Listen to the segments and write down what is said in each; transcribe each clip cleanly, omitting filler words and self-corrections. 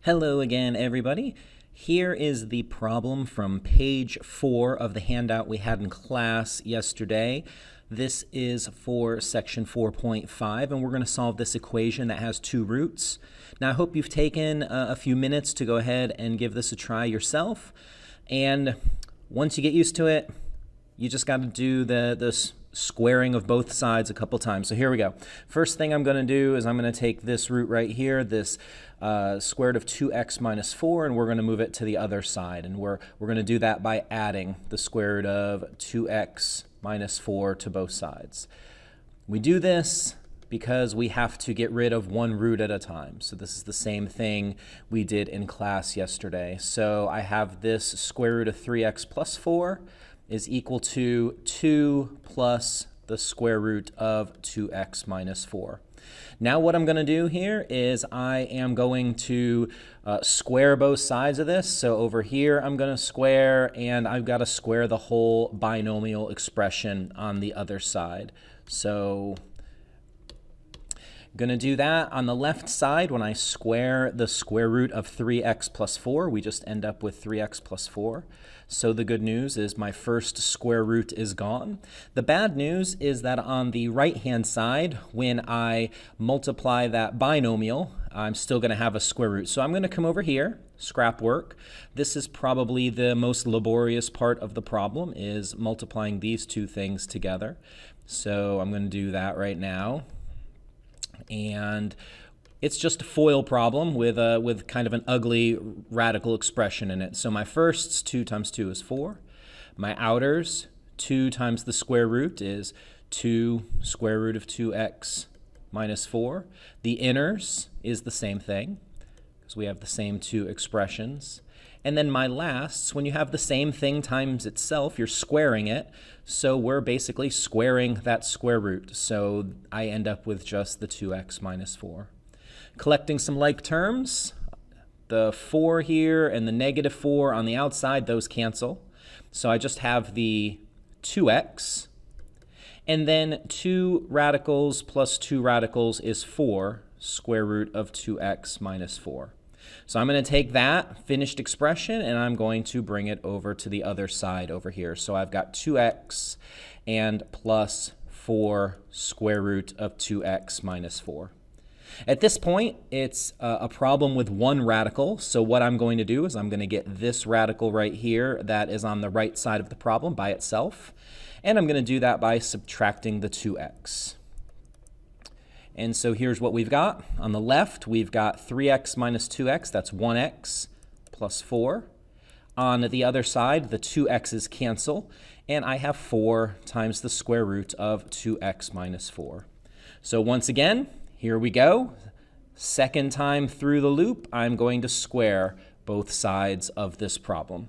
Hello again, everybody. Here is the problem from page 4 of the handout we had in class yesterday. This is for section 4.5, and we're going to solve this equation that has two roots. Now, I hope you've taken a few minutes to go ahead and give this a try yourself. And once you get used to it, you just got to do the squaring of both sides a couple times. So here we go. First thing I'm going to do is I'm going to take this root right here, this square root of 2x minus 4, and we're going to move it to the other side. And we're going to do that by adding the square root of 2x minus 4 to both sides. We do this because we have to get rid of one root at a time. So this is the same thing we did in class yesterday. So I have this square root of 3x plus 4 is equal to 2 plus the square root of 2x minus 4. Now what I'm going to do here is I am going to square both sides of this. So over here I'm going to square, and I've got to square the whole binomial expression on the other side. So I'm going to do that on the left side. When I square the square root of 3x plus 4, we just end up with 3x plus 4. So the good news is my first square root is gone. The bad news is that on the right-hand side, when I multiply that binomial, I'm still going to have a square root. So I'm going to come over here, scrap work. This is probably the most laborious part of the problem, is multiplying these two things together. So I'm going to do that right now. And it's just a FOIL problem with kind of an ugly radical expression in it. So my firsts, 2 times 2 is 4. My outers, 2 times the square root is 2 square root of 2x minus 4. The inners is the same thing, because we have the same two expressions. And then my lasts, when you have the same thing times itself, you're squaring it. So we're basically squaring that square root. So I end up with just the 2x minus 4. Collecting some like terms, the 4 here and the negative 4 on the outside, those cancel. So I just have the 2x. And then 2 radicals plus 2 radicals is 4 square root of 2x minus 4. So I'm going to take that finished expression and I'm going to bring it over to the other side over here. So I've got 2x and plus 4 square root of 2x minus 4. At this point, it's a problem with one radical. So what I'm going to do is I'm going to get this radical right here that is on the right side of the problem by itself. And I'm going to do that by subtracting the 2x. And so here's what we've got. On the left, we've got 3x minus 2x. That's 1x plus 4. On the other side, the 2x's cancel. And I have 4 times the square root of 2x minus 4. So once again, here we go. Second time through the loop, I'm going to square both sides of this problem.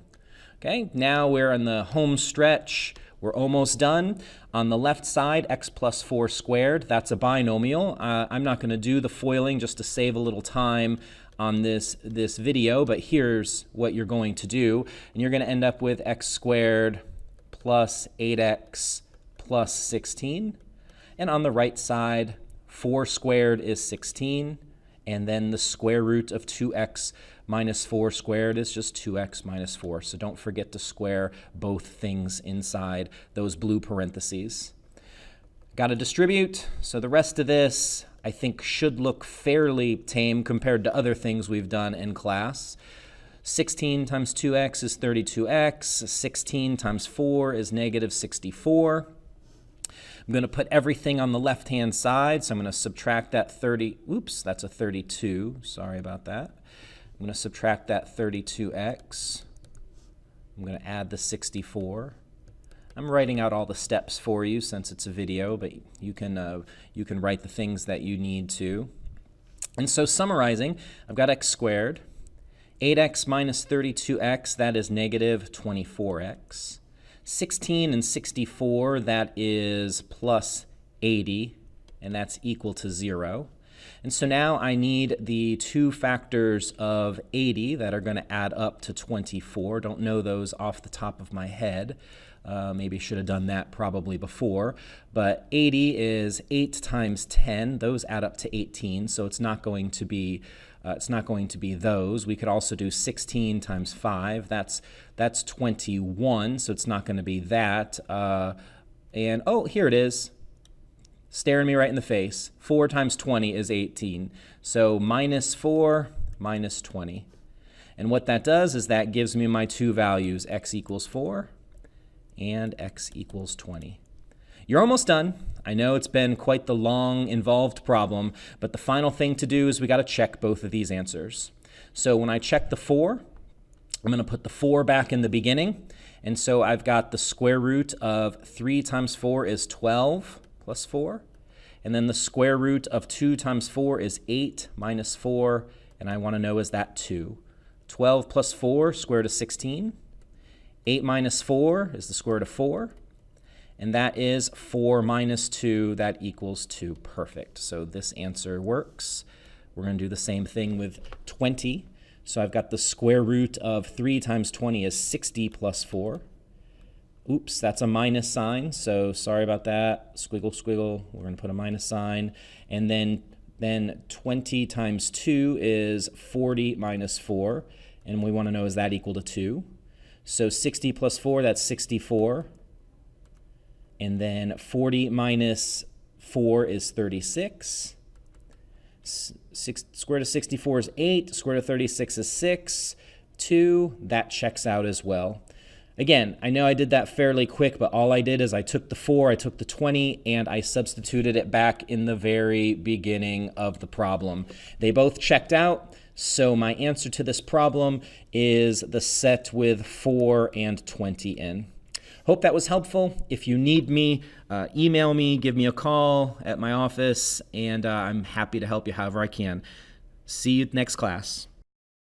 Okay, now we're in the home stretch. We're almost done. On the left side, x plus 4 squared, that's a binomial. I'm not going to do the foiling just to save a little time on this video, but here's what you're going to do. And you're going to end up with x squared plus 8x plus 16. And on the right side, 4 squared is 16, and then the square root of 2x minus 4 squared is just 2x minus 4. So don't forget to square both things inside those blue parentheses. Got to distribute. So the rest of this, I think, should look fairly tame compared to other things we've done in class. 16 times 2x is 32x. 16 times 4 is negative 64. I'm going to put everything on the left-hand side, so I'm going to subtract that 30. Oops, that's a 32. Sorry about that. I'm going to subtract that 32x. I'm going to add the 64. I'm writing out all the steps for you since it's a video, but you can write the things that you need to. And so summarizing, I've got x squared. 8x minus 32x, that is negative 24x. 16 and 64, that is plus 80, and that's equal to 0. And so now I need the two factors of 80 that are going to add up to 24. Don't know those off the top of my head. Maybe should have done that probably before. But 80 is 8 times 10. Those add up to 18, so it's not going to be It's not going to be those. We could also do 16 times 5. That's 21, so it's not going to be that. And, oh, here it is. Staring me right in the face. 4 times 20 is 18. So minus 4 minus 20. And what that does is that gives me my two values, x equals 4 and x equals 20. You're almost done. I know it's been quite the long, involved problem, but the final thing to do is we got to check both of these answers. So when I check the 4, I'm going to put the 4 back in the beginning. And so I've got the square root of 3 times 4 is 12 plus 4. And then the square root of 2 times 4 is 8 minus 4. And I want to know, is that 2? 12 plus 4, square root of 16. 8 minus 4 is the square root of 4. And that is 4 minus 2. That equals 2. Perfect. So this answer works. We're going to do the same thing with 20. So I've got the square root of 3 times 20 is 60 plus 4. Oops, that's a minus sign, so sorry about that. Squiggle, squiggle. We're going to put a minus sign. And then 20 times 2 is 40 minus 4. And we want to know, is that equal to 2? So 60 plus 4, that's 64. And then 40 minus 4 is 36. Square root of 64 is 8. Square root of 36 is 6. 2, that checks out as well. Again, I know I did that fairly quick, but all I did is I took the 4, I took the 20, and I substituted it back in the very beginning of the problem. They both checked out, so my answer to this problem is the set with 4 and 20 in. Hope that was helpful. If you need me, email me, give me a call at my office, and I'm happy to help you however I can. See you next class.